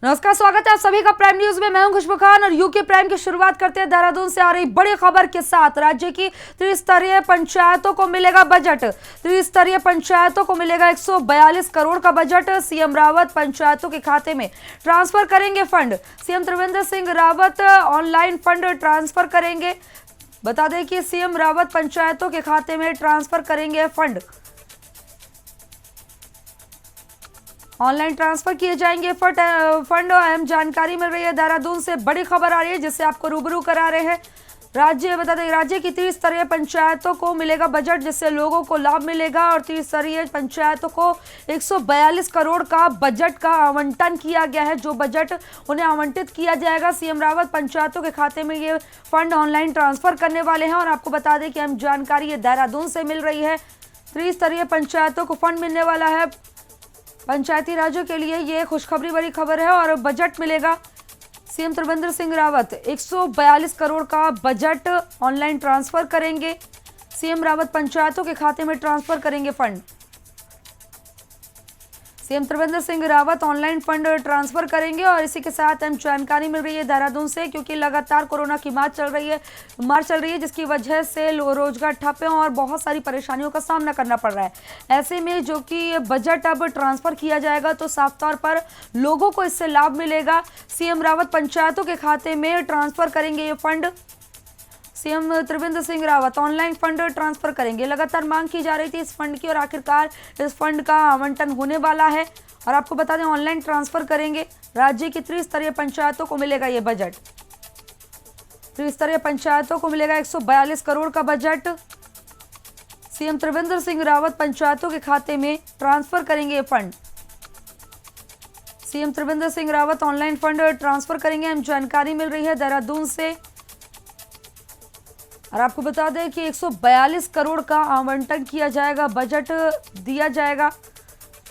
नमस्कार, स्वागत है आप सभी का प्राइम न्यूज में। मैं हूं खुशबू खान और यूके प्राइम की शुरुआत करते हैं देहरादून से आ रही बड़ी खबर के साथ। राज्य की त्रिस्तरीय पंचायतों को मिलेगा बजट। त्रिस्तरीय पंचायतों को मिलेगा 142 करोड़ का बजट। सीएम रावत पंचायतों के खाते में ट्रांसफर करेंगे fund. CM Trivendra Singh Rawat online fund transfer करेंगे। बता दें कि सीएम रावत पंचायतों के खाते में ट्रांसफर करेंगे फंड। ऑनलाइन ट्रांसफर किए जाएंगे फंड। अहम जानकारी मिल रही है देहरादून से, बड़ी खबर आ रही है जिससे आपको रूबरू करा रहे हैं। बता दें, राज्य की त्रिस्तरीय पंचायतों को मिलेगा बजट जिससे लोगों को लाभ मिलेगा और त्रिस्तरीय पंचायतों को 142 करोड़ का बजट का आवंटन किया गया है। जो बजट उन्हें आवंटित किया जाएगा, सीएम रावत पंचायतों के खाते में ये फंड ऑनलाइन ट्रांसफर करने वाले हैं। और आपको बता दें कि अहम जानकारी ये देहरादून से मिल रही है। त्रिस्तरीय पंचायतों को फंड मिलने वाला है। पंचायती राज्यों के लिए ये खुशखबरी बड़ी खबर है और बजट मिलेगा। सीएम त्रिवेंद्र सिंह रावत 142 करोड़ का बजट ऑनलाइन ट्रांसफर करेंगे। सीएम रावत पंचायतों के खाते में ट्रांसफर करेंगे fund. CM Trivendra Singh Rawat online fund transfer करेंगे। और इसी के साथ अहम जानकारी मिल रही है देहरादून से, क्योंकि लगातार कोरोना की मार चल रही है जिसकी वजह से रोजगार ठप है और बहुत सारी परेशानियों का सामना करना पड़ रहा है। ऐसे में जो कि बजट अब ट्रांसफर किया जाएगा तो साफ तौर पर लोगों को इससे लाभ मिलेगा। सीएम रावत पंचायतों के खाते में ट्रांसफर करेंगे ये fund. CM Trivendra Singh Rawat online fund transfer करेंगे। लगातार मांग की जा रही थी इस फंड की और आखिरकार इस फंड का आवंटन होने वाला है। और आपको बता दें, ऑनलाइन ट्रांसफर करेंगे। राज्य की त्रिस्तरीय पंचायतों को मिलेगा ये बजट। त्रिस्तरीय पंचायतों को मिलेगा 142 करोड़ का बजट। सीएम त्रिवेंद्र सिंह रावत पंचायतों के खाते में ट्रांसफर करेंगे ये fund. CM Trivendra Singh Rawat online fund transfer करेंगे। हम जानकारी मिल रही है देहरादून से। और आपको बता दें कि 142 करोड़ का आवंटन किया जाएगा, बजट दिया जाएगा।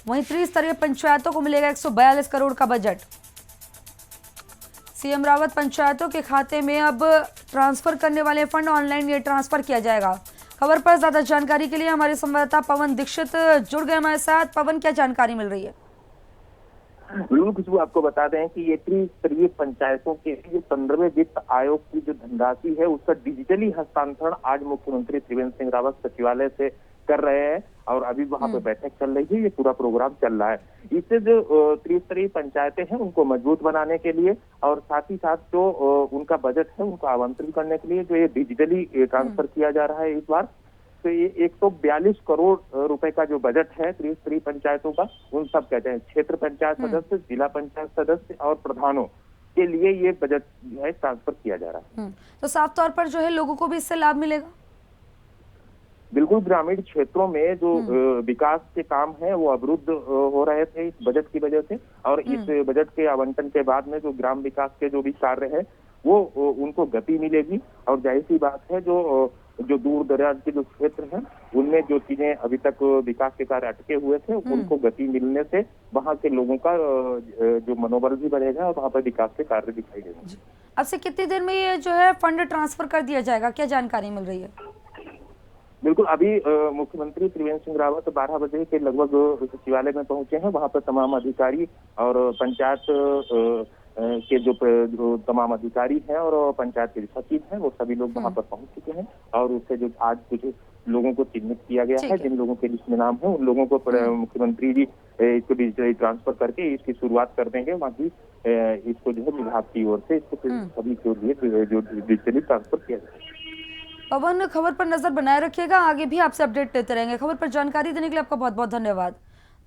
वहीं त्रिस्तरीय पंचायतों को मिलेगा 142 करोड़ का बजट। सीएम रावत पंचायतों के खाते में अब ट्रांसफर करने वाले फंड ऑनलाइन ये ट्रांसफर किया जाएगा। खबर पर ज्यादा जानकारी के लिए हमारे संवाददाता पवन दीक्षित जुड़ गए हमारे साथ। पवन, क्या जानकारी मिल रही है? बिल्कुल खुशबू, आपको बता दें कि ये त्रिस्तरीय पंचायतों के लिए 15वें वित्त आयोग की जो धनराशि है उसका डिजिटली हस्तांतरण आज मुख्यमंत्री त्रिवेंद्र सिंह रावत सचिवालय से कर रहे हैं और अभी वहां पे बैठक चल रही है। ये पूरा प्रोग्राम चल रहा है। इससे जो त्रिस्तरीय पंचायतें हैं उनको मजबूत बनाने के लिए और साथ ही साथ जो उनका बजट है उनको आवंटित करने के लिए जो ये डिजिटली ट्रांसफर किया जा रहा है इस बार, तो ये 142 करोड़ रुपए का जो बजट है त्रिस्तरीय पंचायतों का, उन सब कहते हैं क्षेत्र पंचायत सदस्य, जिला पंचायत सदस्य और प्रधानों के लिए ये बजट जो है ट्रांसफर किया जा रहा है। तो साफ तौर पर जो है लोगों को भी इससे लाभ मिलेगा। बिल्कुल, ग्रामीण क्षेत्रों में जो विकास के काम है वो अवरुद्ध हो रहे थे इस बजट की वजह से, और इस बजट के आवंटन के बाद में जो ग्राम विकास के जो भी कार्य है वो उनको गति मिलेगी। और जाहिर सी बात है जो दूर दराज के जो क्षेत्र हैं उनमें जो चीजें अभी तक विकास के कार्य अटके हुए थे उनको गति मिलने से वहां के लोगों का जो मनोबल भी बढ़ेगा और वहां पर विकास के कार्य दिखाई देंगे। अब से कितनी देर में ये जो है फंड ट्रांसफर कर दिया जाएगा, क्या जानकारी मिल रही है? बिल्कुल, अभी मुख्यमंत्री त्रिवेंद्र सिंह रावत 12 बजे के लगभग सचिवालय में पहुंचे हैं। वहां पर तमाम अधिकारी और पंचायत के जो तमाम अधिकारी हैं और पंचायत के सचिव हैं वो सभी लोग वहां पर पहुंच चुके हैं। और उससे जो आज कुछ लोगों को चिन्हित किया गया है, जिन लोगों के लिस्ट में नाम है उन लोगों को मुख्यमंत्री जी इसको डिजिटली ट्रांसफर करके इसकी शुरुआत कर देंगे। बाकी इसको जो है विभाग की ओर से इसको सभी के लिए जो डिजिटली ट्रांसफर किया जाएगा। पवन, खबर पर नजर बनाए रखिएगा, आगे भी आपसे अपडेट देते रहेंगे। खबर पर जानकारी देने के लिए आपका बहुत बहुत धन्यवाद।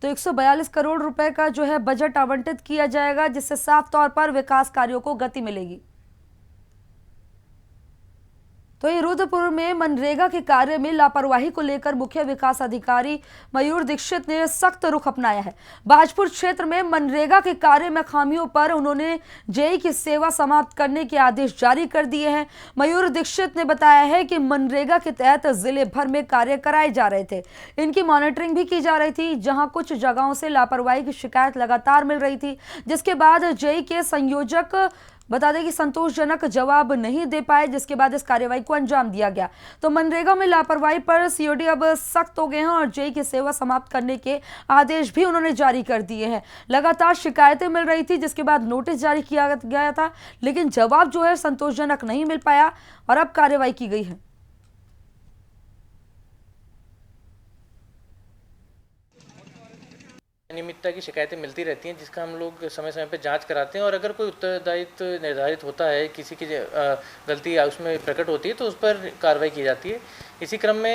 तो 142 करोड़ रुपए का जो है बजट आवंटित किया जाएगा जिससे साफ तौर पर विकास कार्यों को गति मिलेगी। तो ये रुद्रपुर में मनरेगा के कार्य में लापरवाही को लेकर मुख्य विकास अधिकारी मयूर दीक्षित ने सख्त रुख अपनाया है। बाजपुर क्षेत्र में मनरेगा के कार्य में खामियों पर उन्होंने जेई की सेवा समाप्त करने के आदेश जारी कर दिए हैं। मयूर दीक्षित ने बताया है कि मनरेगा के तहत जिले भर में कार्य कराए जा रहे थे, इनकी मॉनिटरिंग भी की जा रही थी, जहां कुछ जगहों से लापरवाही की शिकायत लगातार मिल रही थी, जिसके बाद जेई के संयोजक बता दें कि संतोषजनक जवाब नहीं दे पाए, जिसके बाद इस कार्रवाई को अंजाम दिया गया। तो मनरेगा में लापरवाही पर सीओडी अब सख्त हो गए हैं और जेई की सेवा समाप्त करने के आदेश भी उन्होंने जारी कर दिए हैं। लगातार शिकायतें मिल रही थी, जिसके बाद नोटिस जारी किया गया था, लेकिन जवाब जो है संतोषजनक नहीं मिल पाया और अब कार्रवाई की गई है। अनियमितता की शिकायतें मिलती रहती हैं, जिसका हम लोग समय समय पर जांच कराते हैं और अगर कोई उत्तरदायित्व निर्धारित होता है, किसी की गलती उसमें प्रकट होती है तो उस पर कार्रवाई की जाती है। इसी क्रम में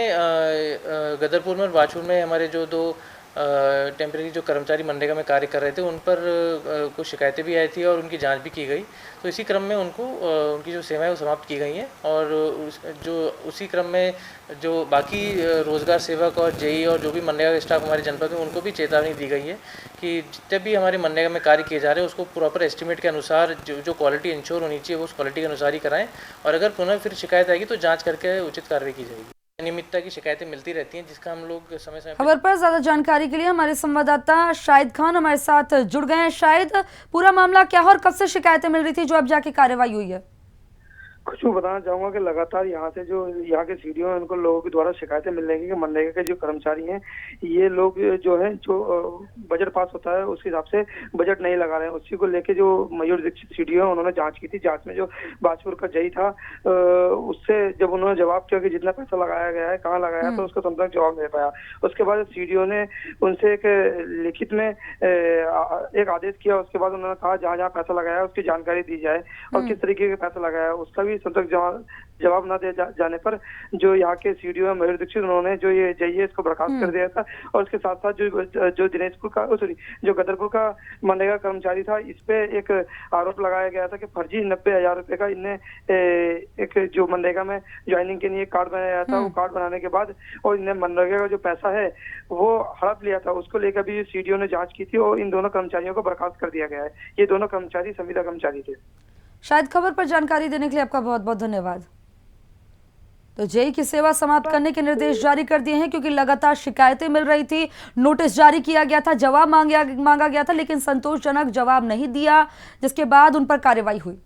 गदरपुर में और बाछुर में हमारे जो दो टेम्परेरी जो कर्मचारी मनरेगा में कार्य कर रहे थे, उन पर कुछ शिकायतें भी आई थी और उनकी जांच भी की गई। तो इसी क्रम में उनकी जो सेवाएं वो समाप्त की गई हैं और उसी क्रम में जो बाकी रोज़गार सेवक और जेई और जो भी मनरेगा का स्टाफ हमारे जनपद में, उनको भी चेतावनी दी गई है कि जितने भी हमारे मनरेगा में कार्य किए जा रहे हैं उसको प्रॉपर एस्टिमेट के अनुसार जो क्वालिटी इंश्योर होनी चाहिए वो उस क्वालिटी के अनुसार ही कराएं और अगर पुनः फिर शिकायत आएगी तो जाँच करके उचित कार्रवाई की जाएगी। अनियमितता की शिकायतें मिलती रहती हैं, जिसका हम लोग समय समय खबर पर ज्यादा जानकारी के लिए हमारे संवाददाता शाहिद खान हमारे साथ जुड़ गए हैं। शाहिद, पूरा मामला क्या है और कब से शिकायतें मिल रही थी जो अब जाके कार्रवाई हुई है? कुछ बताना चाहूंगा कि लगातार यहाँ के सीडीओ हैं, उनको लोगों के द्वारा शिकायतें मिल रही है कि मनरेगा के जो कर्मचारी हैं, ये लोग जो बजट पास होता है उसके हिसाब से बजट नहीं लगा रहे हैं। उसी को लेके जो मयूर दीक्षित सीडीओ है, उन्होंने जांच की थी। जांच में जो बाजपुर का जेई था, उससे जब उन्होंने जवाब किया कि जितना पैसा लगाया गया है कहाँ लगाया, तो उसका तब तक जवाब नहीं पाया। उसके बाद सीडीओ ने उनसे एक लिखित में एक आदेश किया। उसके बाद उन्होंने कहा जहाँ जहाँ पैसा लगाया उसकी जानकारी दी जाए और किस तरीके का पैसा लगाया उसका भी तब तक जवाब न दे जाने पर जो यहाँ के सीडीओ मयूर दीक्षित, उन्होंने जो ये जेई इसको बर्खास्त कर दिया था। और उसके साथ साथ जो दिनेशपुर का जो गदरपुर का मनरेगा कर्मचारी था, इस पे एक आरोप लगाया गया था कि फर्जी 90,000 रुपए का इनने एक जो मनरेगा में ज्वाइनिंग के लिए कार्ड बनाया था, वो कार्ड बनाने के बाद और इनने मनरेगा का जो पैसा है वो हड़प लिया था। उसको लेकर भी सीडीओ ने जाँच की थी और इन दोनों कर्मचारियों को बर्खास्त कर दिया गया है। ये दोनों कर्मचारी संविदा कर्मचारी थे। शायद खबर पर जानकारी देने के लिए आपका बहुत बहुत धन्यवाद। तो जेई की सेवा समाप्त करने के निर्देश जारी कर दिए हैं, क्योंकि लगातार शिकायतें मिल रही थी। नोटिस जारी किया गया था, जवाब मांगा गया था, लेकिन संतोषजनक जवाब नहीं दिया, जिसके बाद उन पर कार्रवाई हुई।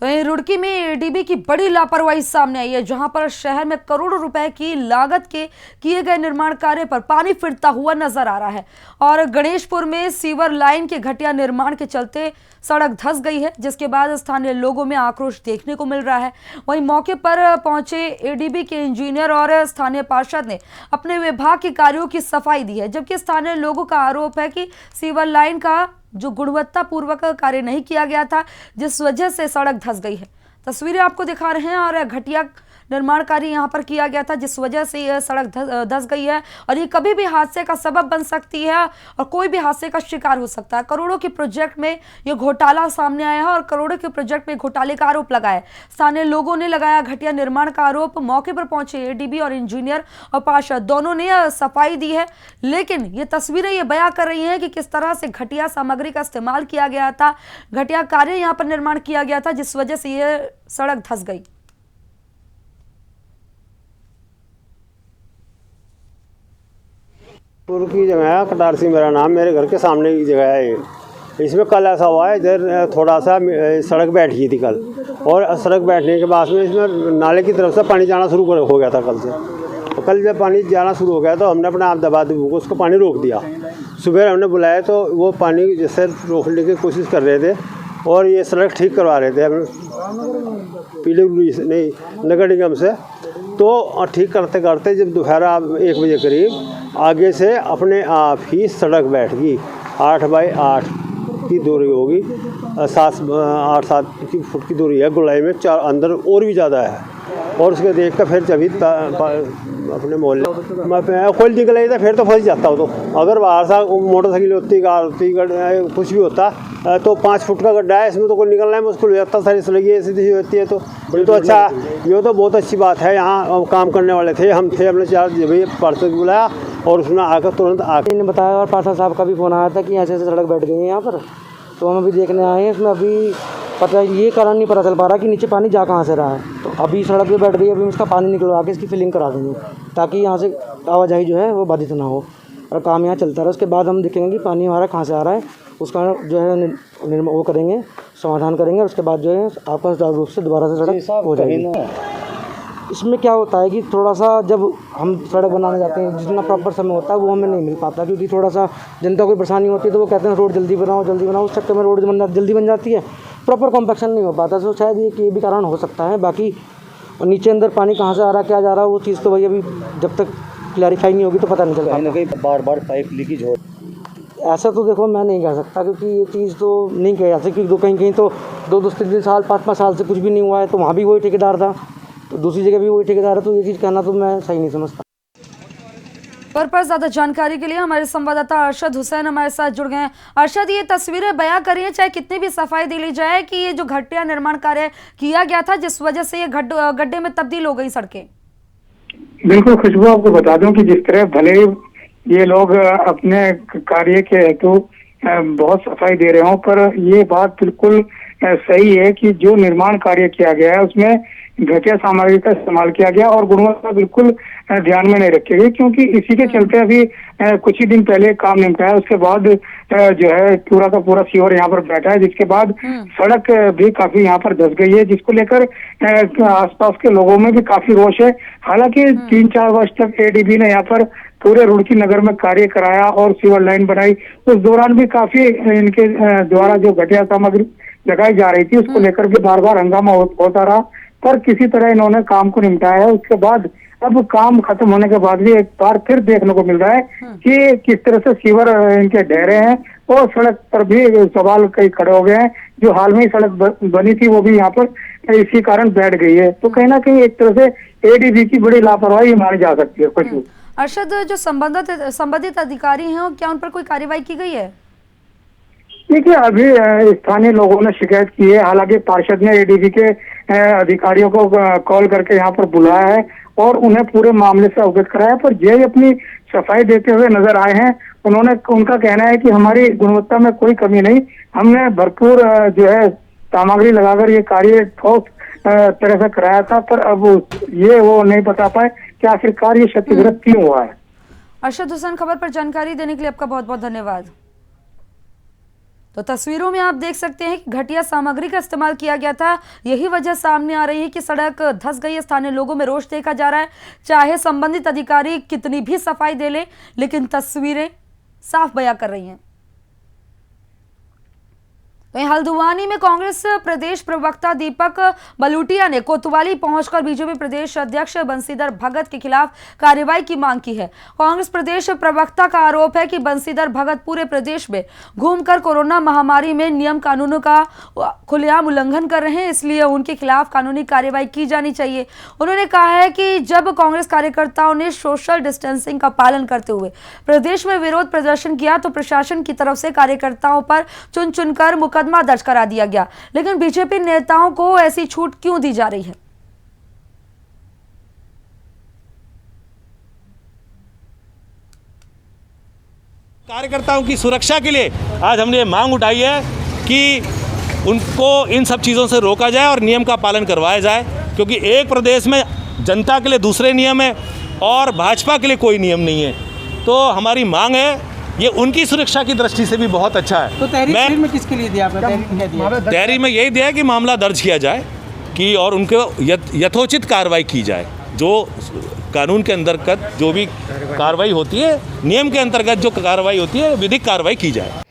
तो रुड़की में एडीबी की बड़ी लापरवाही सामने आई है, जहां पर शहर में करोड़ों रुपए की लागत के किए गए निर्माण कार्य पर पानी फिरता हुआ नजर आ रहा है। और गणेशपुर में सीवर लाइन के घटिया निर्माण के चलते सड़क धंस गई है, जिसके बाद स्थानीय लोगों में आक्रोश देखने को मिल रहा है। वहीं मौके पर पहुंचे एडीबी के इंजीनियर और स्थानीय पार्षद ने अपने विभाग के कार्यों की सफाई दी है, जबकि स्थानीय लोगों का आरोप है कि सीवर लाइन का जो गुणवत्ता पूर्वक कार्य नहीं किया गया था, जिस वजह से सड़क धंस गई है। तस्वीरें आपको दिखा रहे हैं और घटिया निर्माण कार्य यहां पर किया गया था, जिस वजह से यह सड़क धंस गई है और ये कभी भी हादसे का सबब बन सकती है और कोई भी हादसे का शिकार हो सकता है। करोड़ों के प्रोजेक्ट में यह घोटाला सामने आया है और करोड़ों के प्रोजेक्ट में घोटाले का आरोप लगाया। स्थानीय लोगों ने लगाया घटिया निर्माण का आरोप। मौके पर पहुंचे एडीबी और इंजीनियर और पार्षद दोनों ने सफाई दी है, लेकिन ये तस्वीरें ये बयां कर रही हैं कि किस तरह से घटिया सामग्री का इस्तेमाल किया गया था, घटिया कार्य यहाँ पर निर्माण किया गया था, जिस वजह से यह सड़क धंस गई। की जगह है कटारसी, मेरा नाम, मेरे घर के सामने की जगह है ये। इसमें कल ऐसा हुआ है, इधर थोड़ा सा सड़क बैठ गई थी कल, और सड़क बैठने के बाद में इसमें नाले की तरफ से पानी जाना शुरू हो गया था कल से। तो कल जब पानी जाना शुरू हो गया तो हमने अपने आप दबा को उसको पानी रोक दिया। सुबह हमने बुलाया तो वो पानी जैसे रोकने की कोशिश कर रहे थे और ये सड़क ठीक करवा रहे थे पीलीभीत नहीं नगर निगम से। तो ठीक करते करते जब दोपहर 1 बजे करीब आगे से अपने आप ही सड़क बैठ गई। 8 बाई 8 की दूरी होगी, 8-7 फुट की दूरी है गोलाई में, 4 अंदर और भी ज़्यादा है। और उसके देख कर फिर जब अपने मोहल्ले में खोल निकल था, फिर तो फंस जाता हो। तो अगर बाहर से मोटरसाइकिल होती, कार होती, कुछ भी होता तो 5 फुट का गड्ढा है, इसमें तो कोई निकलना है मुश्किल हो जाता। सारी सड़कें सीधी होती है। तो ये तो अच्छा, ये तो बहुत अच्छी बात है। यहाँ काम करने वाले थे, हम थे, हमने 4 भाई पार्षद बुलाया और उसने आकर तुरंत आकर ने बताया और पार्षद साहब का भी फ़ोन आया था कि ऐसे ऐसे सड़क बैठ गई है यहाँ पर। तो हम अभी देखने आए हैं, इसमें अभी ये कारण नहीं पता चल पा रहा कि नीचे पानी जा कहाँ से रहा है। तो अभी सड़क पे बैठ गई, अभी इसका पानी निकलवा के इसकी फिलिंग करा देंगे ताकि यहाँ से आवाजाही जो है वो बाधित ना हो और काम यहाँ चलता रहे। उसके बाद हम देखेंगे कि पानी हमारा कहाँ से आ रहा है, उसका जो है वो करेंगे। समाधान करेंगे और उसके बाद जो है आपका सुचारू रूप से दोबारा से सड़क हो जाएगी। इसमें क्या होता है कि थोड़ा सा जब हम सड़क बनाने जाते हैं जितना प्रॉपर समय होता है वो हमें नहीं मिल पाता, क्योंकि थोड़ा सा जनता को परेशानी होती है तो वो कहते हैं रोड जल्दी बनाओ, उस चक्कर में रोड जल्दी बन जाती है, प्रॉपर कॉम्पैक्शन नहीं हो पाता। तो शायद ये भी कारण हो सकता है। बाकी नीचे अंदर पानी कहाँ से आ रहा क्या जा रहा है वो चीज़ तो भाई अभी जब तक क्लैरिफाई नहीं होगी तो पता नहीं चल पाएगा। कहीं बार पाइप लीकेज हो, ऐसा तो देखो मैं नहीं कह सकता, क्योंकि ये चीज़ तो नहीं कह सकती, क्योंकि कहीं तो 2-3 साल 5 साल से कुछ भी नहीं हुआ है, तो वहाँ भी वही ठेकेदार था, तो दूसरी जगह भी वही ठेकेदार है, तो ये चीज़ कहना तो मैं सही नहीं समझता। पर ज़्यादा जानकारी के लिए हमारे संवाददाता अरशद हुसैन हमारे साथ जुड़ गए हैं। अरशद, ये तस्वीरें बयां कर रही हैं, चाहे कितनी भी सफाई दे ली जाए, कि ये जो घटिया निर्माण कार्य किया गया था जिस वजह से ये गड्ढे में तब्दील हो गई सड़कें। बिल्कुल खुशबू, आपको बता दूं कि जिस तरह भले ये लोग अपने कार्य के हेतु बहुत सफाई दे रहे हों, पर ये बात बिल्कुल सही है कि जो निर्माण कार्य किया गया है उसमें घटिया सामग्री का इस्तेमाल किया गया और गुणवत्ता बिल्कुल ध्यान में नहीं रखी गई, क्योंकि इसी के चलते अभी कुछ ही दिन पहले काम निपटाया, उसके बाद जो है पूरा का पूरा सीवर यहाँ पर बैठा है, जिसके बाद सड़क भी काफी यहाँ पर धंस गई है, जिसको लेकर आसपास के लोगों में भी काफी रोष है। हालांकि 3-4 वर्ष तक एडीबी ने यहाँ पर पूरे रुड़की नगर में कार्य कराया और सीवर लाइन बनाई, उस दौरान भी काफी इनके द्वारा जो घटिया सामग्री लगाई जा रही थी उसको लेकर भी बार बार हंगामा होता रहा, पर किसी तरह इन्होंने काम को निपटाया है। उसके बाद अब काम खत्म होने के बाद भी एक बार फिर देखने को मिल रहा है कि किस तरह से सीवर इनके ढह रहे हैं और सड़क पर भी सवाल कई खड़े हो गए हैं। जो हाल में ही सड़क बनी थी वो भी यहाँ पर इसी कारण बैठ गई है, तो कहीं ना कहीं एक तरह से एडीबी की बड़ी लापरवाही मानी जा सकती है। कुछ अरशद, जो संबंधित अधिकारी हैं क्या उन पर कोई कार्रवाई की गई है? देखिए, अभी स्थानीय लोगों ने शिकायत की है, हालांकि पार्षद ने एडीबी के अधिकारियों को कॉल करके यहाँ पर बुलाया है और उन्हें पूरे मामले से अवगत कराया, पर जे अपनी सफाई देते हुए नजर आए हैं। उनका कहना है कि हमारी गुणवत्ता में कोई कमी नहीं, हमने भरपूर जो है सामग्री लगाकर ये कार्य ठोस तरह से कराया था, पर अब ये वो नहीं बता पाए कि आखिरकार ये क्षतिग्रस्त क्यों हुआ है। अरशद हुसैन, खबर पर जानकारी देने के लिए आपका बहुत बहुत धन्यवाद। तो तस्वीरों में आप देख सकते हैं कि घटिया सामग्री का इस्तेमाल किया गया था, यही वजह सामने आ रही है कि सड़क धंस गई है। स्थानीय लोगों में रोष देखा जा रहा है, चाहे संबंधित अधिकारी कितनी भी सफाई दे ले, लेकिन तस्वीरें साफ बयां कर रही हैं। वहीं हल्द्वानी में कांग्रेस प्रदेश प्रवक्ता दीपक बलूटिया ने कोतवाली पहुंचकर बीजेपी प्रदेश अध्यक्ष बंशीधर भगत के खिलाफ कार्रवाई की मांग की है। कांग्रेस प्रदेश प्रवक्ता का आरोप है कि बंशीधर भगत पूरे प्रदेश में घूमकर कोरोना महामारी में नियम कानूनों का खुलेआम उल्लंघन कर रहे हैं, इसलिए उनके खिलाफ कानूनी कार्रवाई की जानी चाहिए। उन्होंने कहा है कि जब कांग्रेस कार्यकर्ताओं ने सोशल डिस्टेंसिंग का पालन करते हुए प्रदेश में विरोध प्रदर्शन किया तो प्रशासन की तरफ से कार्यकर्ताओं पर चुन चुनकर मुकदमा दर्ज करा दिया गया, लेकिन बीजेपी नेताओं को ऐसी छूट क्यों दी जा रही है? कार्यकर्ताओं की सुरक्षा के लिए आज हमने मांग उठाई है कि उनको इन सब चीज़ों से रोका जाए और नियम का पालन करवाया जाए, क्योंकि एक प्रदेश में जनता के लिए दूसरे नियम है और भाजपा के लिए कोई नियम नहीं है। तो हमारी मांग है, ये उनकी सुरक्षा की दृष्टि से भी बहुत अच्छा है। तो तहरीर में किसके लिए दिया आपने? तहरीर में यही दिया कि मामला दर्ज किया जाए कि और उनको यथोचित कार्रवाई की जाए, जो कानून के अंतर्गत जो भी कार्रवाई होती है, नियम के अंतर्गत जो कार्रवाई होती है, विधिक कार्रवाई की जाए।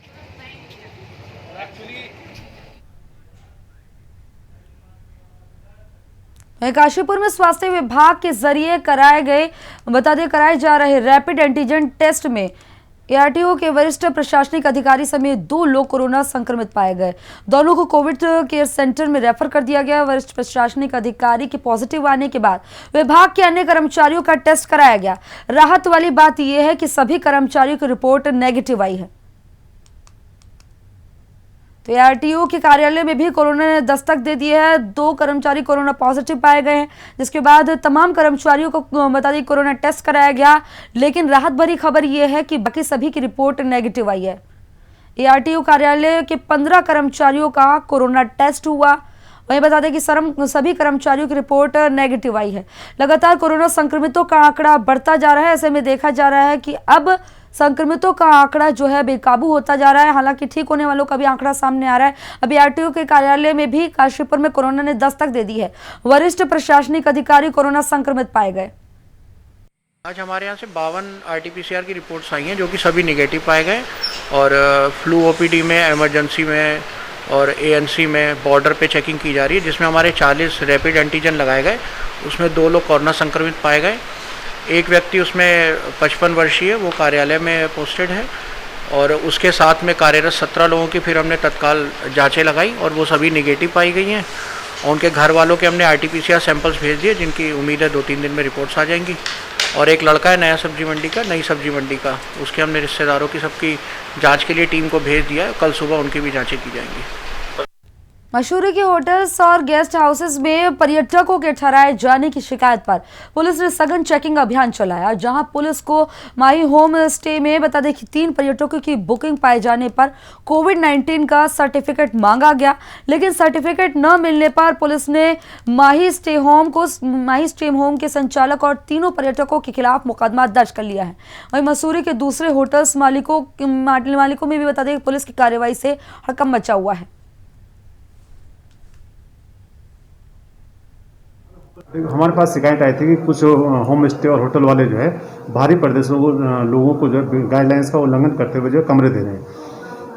काशीपुर में स्वास्थ्य विभाग के जरिए कराए जा रहे रैपिड एंटीजन टेस्ट में एआरटीओ के वरिष्ठ प्रशासनिक अधिकारी समेत 2 लोग कोरोना संक्रमित पाए गए। दोनों को कोविड केयर सेंटर में रेफर कर दिया गया। वरिष्ठ प्रशासनिक अधिकारी के पॉजिटिव आने के बाद विभाग के अन्य कर्मचारियों का टेस्ट कराया गया। राहत वाली बात यह है कि सभी कर्मचारियों की रिपोर्ट नेगेटिव आई है। तो एआरटीओ के कार्यालय में भी कोरोना ने दस्तक दे दी है। 2 कर्मचारी कोरोना पॉजिटिव पाए गए हैं, जिसके बाद तमाम कर्मचारियों को बता दी कोरोना टेस्ट कराया गया, लेकिन राहत भरी खबर यह है कि बाकी सभी की रिपोर्ट नेगेटिव आई है। एआरटीओ कार्यालय के 15 कर्मचारियों का कोरोना टेस्ट हुआ। वहीं बता दें कि सभी कर्मचारियों की रिपोर्ट नेगेटिव आई है। लगातार कोरोना संक्रमितों का आंकड़ा बढ़ता जा रहा है। ऐसे में देखा जा रहा है कि अब संक्रमितों का आंकड़ा जो है बेकाबू होता जा रहा है। हालांकि ठीक होने वालों का भी आंकड़ा सामने आ रहा है। अभी आरटीओ के कार्यालय में भी काशीपुर में कोरोना ने दस्तक दे दी है। वरिष्ठ प्रशासनिक अधिकारी कोरोना संक्रमित पाए गए। आज हमारे यहाँ से 52 आरटीपीसीआर की रिपोर्ट्स आई हैं जो कि सभी नेगेटिव पाए गए और फ्लू ओपीडी में, इमरजेंसी में और एएनसी में बॉर्डर पे चेकिंग की जा रही है, जिसमें हमारे 40 रैपिड एंटीजन लगाए गए। उसमें 2 लोग कोरोना संक्रमित पाए गए। एक व्यक्ति उसमें 55 वर्षीय, वो कार्यालय में पोस्टेड है और उसके साथ में कार्यरत 17 लोगों की फिर हमने तत्काल जांचें लगाई और वो सभी नेगेटिव पाई गई हैं। और उनके घर वालों के हमने आरटीपीसीआर सैंपल्स भेज दिए, जिनकी उम्मीद है 2-3 दिन में रिपोर्ट्स आ जाएंगी। और एक लड़का है नई सब्जी मंडी का, उसके हमने रिश्तेदारों की सबकी जांच के लिए टीम को भेज दिया है। कल सुबह उनकी भी जांचें की जाएंगी। मशहूरी के होटल्स और गेस्ट हाउसेस में पर्यटकों के ठहराए जाने की शिकायत पर पुलिस ने सघन चेकिंग अभियान चलाया, जहां पुलिस को माही होम स्टे में बता दें कि 3 पर्यटकों की बुकिंग पाए जाने पर कोविड-19 का सर्टिफिकेट मांगा गया, लेकिन सर्टिफिकेट न मिलने पर पुलिस ने माही स्टे होम के संचालक और 3 पर्यटकों के खिलाफ मुकदमा दर्ज कर लिया है। वहीं मसूरी के दूसरे होटल्स मालिकों में भी बता दें कि पुलिस की कार्रवाई से हड़कंप मचा हुआ है। हमारे पास शिकायत आई थी कि कुछ होम स्टे और होटल वाले जो है बाहरी प्रदेशों को लोगों को जो गाइडलाइंस का उल्लंघन करते हुए जो कमरे दे रहे हैं।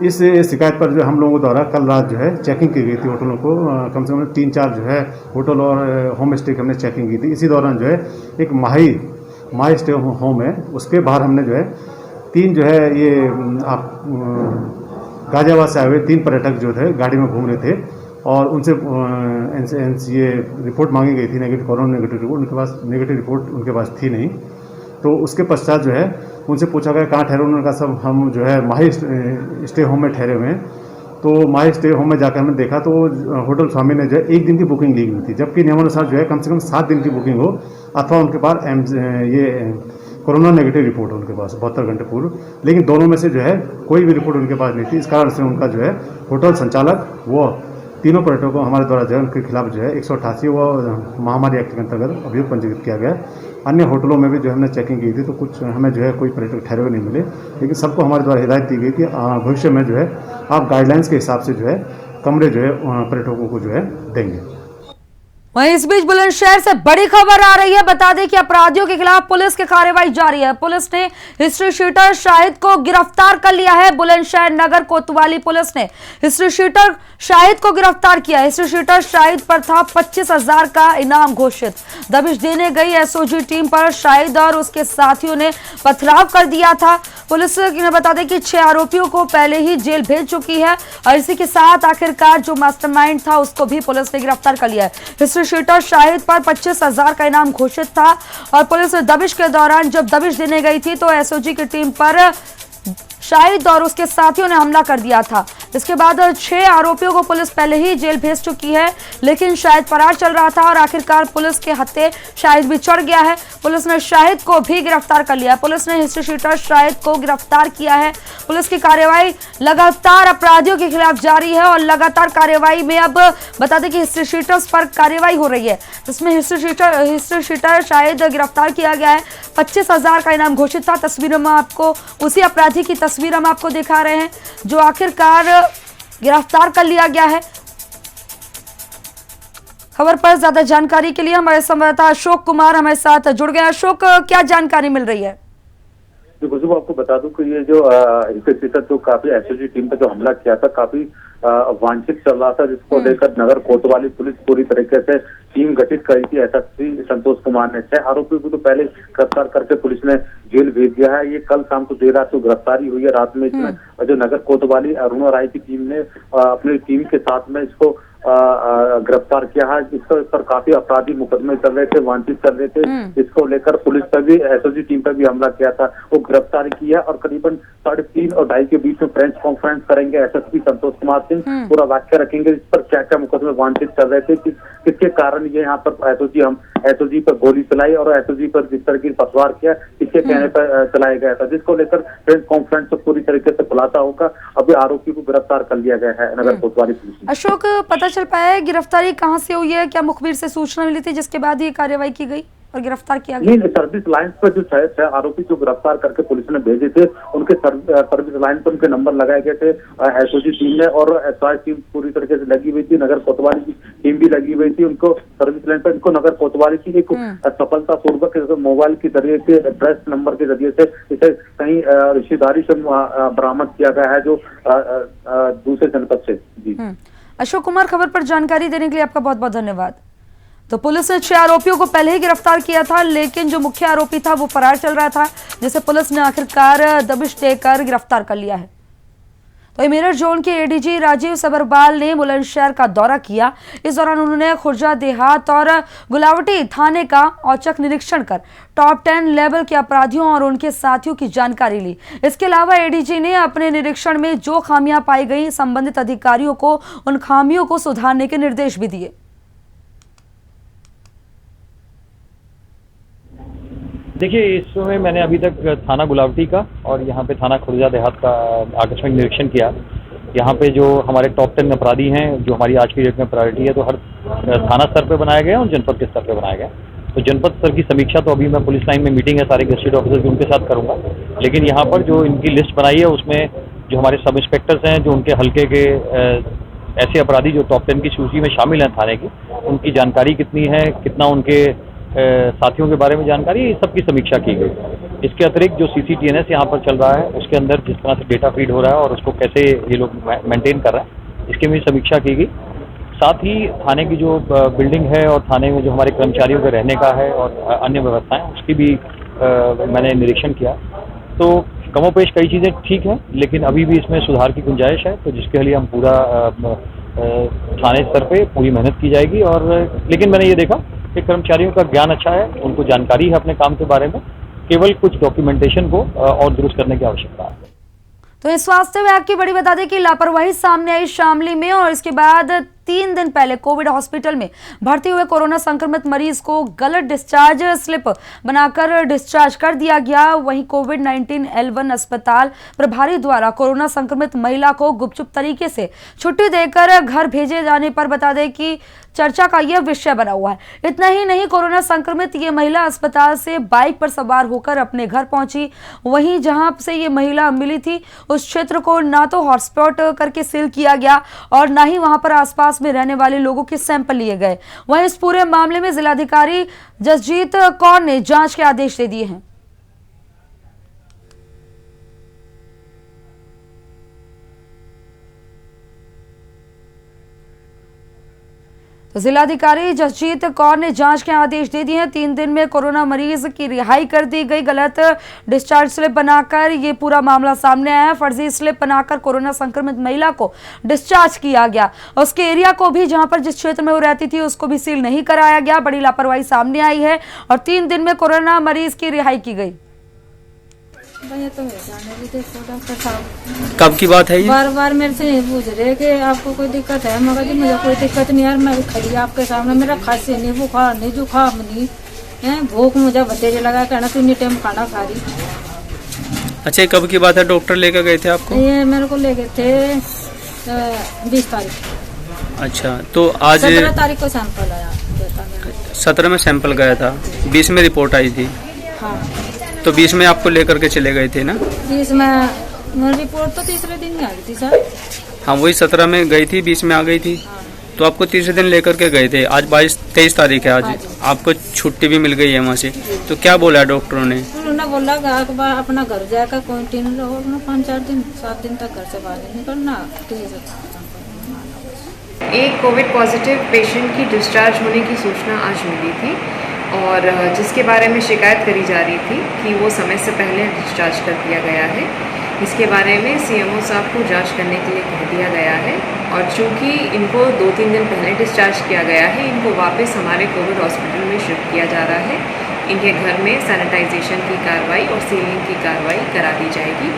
इस शिकायत पर जो हम लोगों द्वारा कल रात जो है चेकिंग की गई थी होटलों को, कम से कम 3-4 जो है होटल और होम स्टे की हमने चेकिंग की थी। इसी दौरान जो है एक माही स्टे होम है, उसके बाहर हमने जो है 3 जो है ये गाजियाबाद से आए हुए 3 पर्यटक जो थे गाड़ी में घूम रहे थे और उनसे ये रिपोर्ट मांगी गई थी, नेगेटिव कोरोना नेगेटिव रिपोर्ट। उनके पास नेगेटिव रिपोर्ट उनके पास थी नहीं। तो उसके पश्चात जो है उनसे पूछा गया कहाँ ठहरे। उन्होंने कहा सब हम जो है माही स्टे होम में ठहरे हुए हैं। तो माही स्टे होम में जाकर हमने देखा तो होटल स्वामी ने जो है 1 दिन की बुकिंग ली हुई थी, जबकि नियमानुसार जो है कम से कम 7 दिन की बुकिंग हो अथवा उनके पास ये कोरोना नेगेटिव रिपोर्ट उनके पास 72 घंटे पूर्व, लेकिन दोनों में से जो है कोई भी रिपोर्ट उनके पास नहीं थी। इस कारण से उनका जो है होटल संचालक वो 3 पर्यटकों हमारे द्वारा जो है उनके खिलाफ जो है 188 महामारी एक्ट के अंतर्गत अभियोग पंजीकृत किया गया। अन्य होटलों में भी जो हमने चेकिंग की थी तो कुछ हमें जो है कोई पर्यटक ठहरे हुए नहीं मिले, लेकिन सबको हमारे द्वारा हिदायत दी गई कि भविष्य में जो है आप गाइडलाइंस के हिसाब से जो है कमरे जो है पर्यटकों को जो है देंगे। वहीं इस बीच बुलंदशहर से बड़ी खबर आ रही है। बता दें कि अपराधियों के खिलाफ पुलिस की कार्रवाई जारी है। पुलिस ने हिस्ट्री शीटर शाहिद को गिरफ्तार कर लिया है। बुलंदशहर नगर कोतवाली पुलिस ने हिस्ट्री शीटर शाहिद को गिरफ्तार किया। हिस्ट्री शीटर शाहिद पर था 25,000 का इनाम घोषित। दबिश देने गई एसओजी टीम पर शाहिद और उसके साथियों ने पथराव कर दिया था। पुलिस ने बता दें कि 6 आरोपियों को पहले ही जेल भेज चुकी है और इसी के साथ आखिरकार जो मास्टरमाइंड था उसको भी पुलिस ने गिरफ्तार कर लिया है। हिस्ट्री शीटर शाहिद पर 25,000 का इनाम घोषित था और पुलिस ने दबिश के दौरान जब दबिश देने गई थी तो एसओजी की टीम पर शाहिद और उसके साथियों ने हमला कर दिया था। इसके बाद 6 आरोपियों को पुलिस पहले ही जेल भेज चुकी है, लेकिन शाहिद फरार चल रहा था और आखिरकार पुलिस के हत्थे शाहिद भी चढ़ गया है। पुलिस ने शाहिद को भी गिरफ्तार कर लिया। पुलिस ने हिस्ट्री शीटर शाहिद को गिरफ्तार किया है। पुलिस की कार्रवाई लगातार अपराधियों के खिलाफ जारी है और लगातार कार्रवाई में अब बता दें कि हिस्ट्री शीटर्स पर कार्रवाई हो रही है, जिसमें हिस्ट्री शीटर शाहिद गिरफ्तार किया गया है। 25,000 का इनाम घोषित था। तस्वीरों में आपको उसी अपराधी की तस्वीर हम आपको दिखा रहे हैं जो आखिरकार गिरफ्तार कर लिया गया है। खबर पर ज्यादा जानकारी के लिए हमारे संवाददाता अशोक कुमार हमारे साथ जुड़ गए। अशोक, क्या जानकारी मिल रही है? खुशबू, आपको बता दूं कि ये जो जो काफी एसओजी टीम पे जो हमला किया था काफी वांछित चल रहा था, जिसको लेकर नगर कोतवाली पुलिस पूरी तरीके से टीम गठित करी थी। एसएसपी संतोष कुमार ने 6 आरोपियों को तो पहले गिरफ्तार करके पुलिस ने जेल भेज दिया है। ये कल शाम को देर रात को गिरफ्तारी हुई है। रात में इसमें जो नगर कोतवाली अरुणा राय की टीम ने अपनी टीम के साथ में इसको गिरफ्तार किया है। इस पर काफी आपराधिक मुकदमे चल रहे थे, वांछित चल रहे थे। इसको लेकर पुलिस पर भी एसओजी टीम पर भी हमला किया था। वो गिरफ्तारी की है और करीबन 3:30 और 2:30 के बीच में प्रेस कॉन्फ्रेंस करेंगे एसएसपी संतोष कुमार सिंह, पूरा वाक्य रखेंगे इस पर क्या क्या मुकदमे वांछित चल रहे थे, किसके कारण ये यहाँ पर एसओजी पर गोली चलाई और एसओजी पर जिस तरह की पथराव किया किसके कहने पर चलाया गया था, जिसको लेकर प्रेस कॉन्फ्रेंस से पूरी तरीके से खुलासा होगा। अभी आरोपी को गिरफ्तार कर लिया गया है नगर कोतवाली पुलिस ने। अशोक, पता चल पाया है गिरफ्तारी कहां से हुई है? क्या मुखबिर से सूचना मिली थी जिसके बाद ये कार्रवाई की गई? और गिरफ्तार किया गया? नहीं, सर्विस लाइन पर जो 6 आरोपी जो गिरफ्तार करके पुलिस ने भेजे थे, उनके सर्विस लाइन पर उनके नंबर लगाए गए थे। एसओजी टीम ने और एसआई टीम पूरी तरीके से लगी हुई थी, नगर कोतवाली की टीम भी लगी हुई थी। उनको सर्विस लाइन पर इनको नगर कोतवाली की एक सफलतापूर्वक मोबाइल के जरिए से, एड्रेस नंबर के जरिए से इसे कहीं रिश्तेदारी से बरामद किया गया है, जो दूसरे जनपद से। जी अशोक कुमार, खबर पर जानकारी देने के लिए आपका बहुत बहुत धन्यवाद। तो पुलिस ने 6 आरोपियों को पहले ही गिरफ्तार किया था, लेकिन जो मुख्य आरोपी था वो फरार चल रहा था, जिसे पुलिस ने आखिरकार दबिश देकर गिरफ्तार कर लिया है। तो मेरठ जोन के एडीजी राजीव सबरवाल ने बुलंदशहर का दौरा किया। इस दौरान उन्होंने खुर्जा देहात और गुलावटी थाने का औचक निरीक्षण कर टॉप 10 लेवल के अपराधियों और उनके साथियों की जानकारी ली। इसके अलावा एडीजी ने अपने निरीक्षण में जो खामियां पाई गई, संबंधित अधिकारियों को उन खामियों को सुधारने के निर्देश भी दिए। देखिए, इस समय मैंने अभी तक थाना गुलावटी का और यहाँ पे थाना खुर्जा देहात का आकस्मिक निरीक्षण किया। यहाँ पे जो हमारे टॉप 10 अपराधी हैं, जो हमारी आज की डेट में प्रायोरिटी है, तो हर थाना स्तर पे बनाया गया और जनपद के स्तर पे बनाया गया। तो जनपद स्तर की समीक्षा तो अभी मैं पुलिस लाइन में मीटिंग है सारे गस्टेड ऑफिसर की, उनके साथ करूँगा। लेकिन यहाँ पर जो इनकी लिस्ट बनाई है, उसमें जो हमारे सब इंस्पेक्टर्स हैं, जो उनके हल्के के ऐसे अपराधी जो टॉप 10 की सूची में शामिल हैं थाने की, उनकी जानकारी कितनी है, कितना उनके साथियों के बारे में जानकारी, इस सब की समीक्षा की गई। इसके अतिरिक्त जो CCTNS यहाँ पर चल रहा है, उसके अंदर जिस तरह से डेटा फीड हो रहा है और उसको कैसे ये लोग मेंटेन कर रहे हैं, इसकी भी समीक्षा की गई। साथ ही थाने की जो बिल्डिंग है और थाने में जो हमारे कर्मचारियों के रहने का है और अन्य व्यवस्थाएं, उसकी भी मैंने निरीक्षण किया। तो कमोपेश कई चीज़ें ठीक है, लेकिन अभी भी इसमें सुधार की गुंजाइश है, तो जिसके लिए हम पूरा थाने स्तर पे पूरी मेहनत की जाएगी। और लेकिन मैंने ये देखा कि कर्मचारियों का ज्ञान अच्छा है, उनको जानकारी है अपने काम के बारे में, केवल कुछ डॉक्यूमेंटेशन को और दुरुस्त करने की आवश्यकता है। तो इस स्वास्थ्य विभाग की बड़ी बता दें कि लापरवाही सामने आई शामली में, और इसके बाद 3 दिन पहले कोविड हॉस्पिटल में भर्ती हुए कोरोना संक्रमित मरीज को गलत डिस्चार्ज स्लिप बनाकर डिस्चार्ज कर दिया गया। वहीं कोविड-19 L1 अस्पताल प्रभारी द्वारा कोरोना संक्रमित महिला को गुपचुप तरीके से छुट्टी देकर घर भेजे जाने पर बता दें कि चर्चा का यह विषय बना हुआ है। इतना ही नहीं, कोरोना संक्रमित ये महिला अस्पताल से बाइक पर सवार होकर अपने घर पहुंची। वहीं जहां से ये महिला मिली थी, उस क्षेत्र को ना तो हॉटस्पॉट करके सील किया गया और ना ही वहां पर आसपास में रहने वाले लोगों के सैंपल लिए गए। वहीं इस पूरे मामले में जिलाधिकारी जसजीत कौर ने जांच के आदेश दे दिए हैं। तो जिलाधिकारी जसजीत कौर ने जांच के आदेश दे दिए हैं। 3 दिन में कोरोना मरीज की रिहाई कर दी गई। गलत डिस्चार्ज स्लिप बनाकर ये पूरा मामला सामने आया है। फर्जी स्लिप बनाकर कोरोना संक्रमित महिला को डिस्चार्ज किया गया। उसके एरिया को भी, जहां पर जिस क्षेत्र में वो रहती थी, उसको भी सील नहीं कराया गया। बड़ी लापरवाही सामने आई है और 3 दिन में कोरोना मरीज की रिहाई की गई। तो डॉक्टर साहब कब की बात है ये? बार बार मेरे से नहीं पूछ रहे कि आपको कोई दिक्कत है। मगर जी मुझे कोई दिक्कत नहीं यार, मैं खड़ी आपके सामने। मेरा खांसी नहीं, बुखार नहीं, जुकाम नहीं है, भूख मुझे बतेरे लगा कहना तू इतनी टाइम खाना खा रही। अच्छा, कब की बात है? डॉक्टर लेकर गए थे आपको? ये मेरे को ले गए थे 20 तारीख। अच्छा, तो आज 17 तारीख को सैंपल आया। 17 में सैंपल गया था, 20 में रिपोर्ट आई थी। हाँ, तो 20 में आपको लेकर के चले गए थे ना? 20 में रिपोर्ट तो तीसरे दिन ही आ गई थी सर। हाँ, वही 17 में गई थी, 20 में आ गई थी। तो आपको तीसरे दिन लेकर के गए थे। आज 23 तारीख है। आज आपको छुट्टी भी मिल गई है वहाँ से। तो क्या बोला डॉक्टरों ने? उन्होंने बोला अपना घर जाकर क्वारंटीन रहो, 5-4 दिन 7 दिन तक घर से बाहर नहीं निकलना। एक कोविड पॉजिटिव पेशेंट की डिस्चार्ज होने की सूचना आज मिली थी और जिसके बारे में शिकायत करी जा रही थी कि वो समय से पहले डिस्चार्ज कर दिया गया है। इसके बारे में CMO साहब को जांच करने के लिए कह दिया गया है और चूंकि इनको 2-3 दिन पहले डिस्चार्ज किया गया है, इनको वापस हमारे कोविड हॉस्पिटल में शिफ्ट किया जा रहा है। इनके घर में सैनिटाइजेशन की कार्रवाई और सीलिंग की कार्रवाई करा दी जाएगी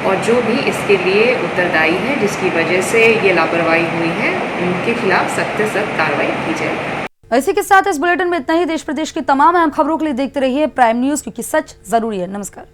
और जो भी इसके लिए उत्तरदायी है, जिसकी वजह से ये लापरवाही हुई है, उनके खिलाफ सख्त से सख्त कार्रवाई की जाएगी। इसी के साथ इस बुलेटिन में इतना ही। देश प्रदेश की तमाम अहम खबरों के लिए देखते रहिए प्राइम न्यूज, क्योंकि सच जरूरी है। नमस्कार।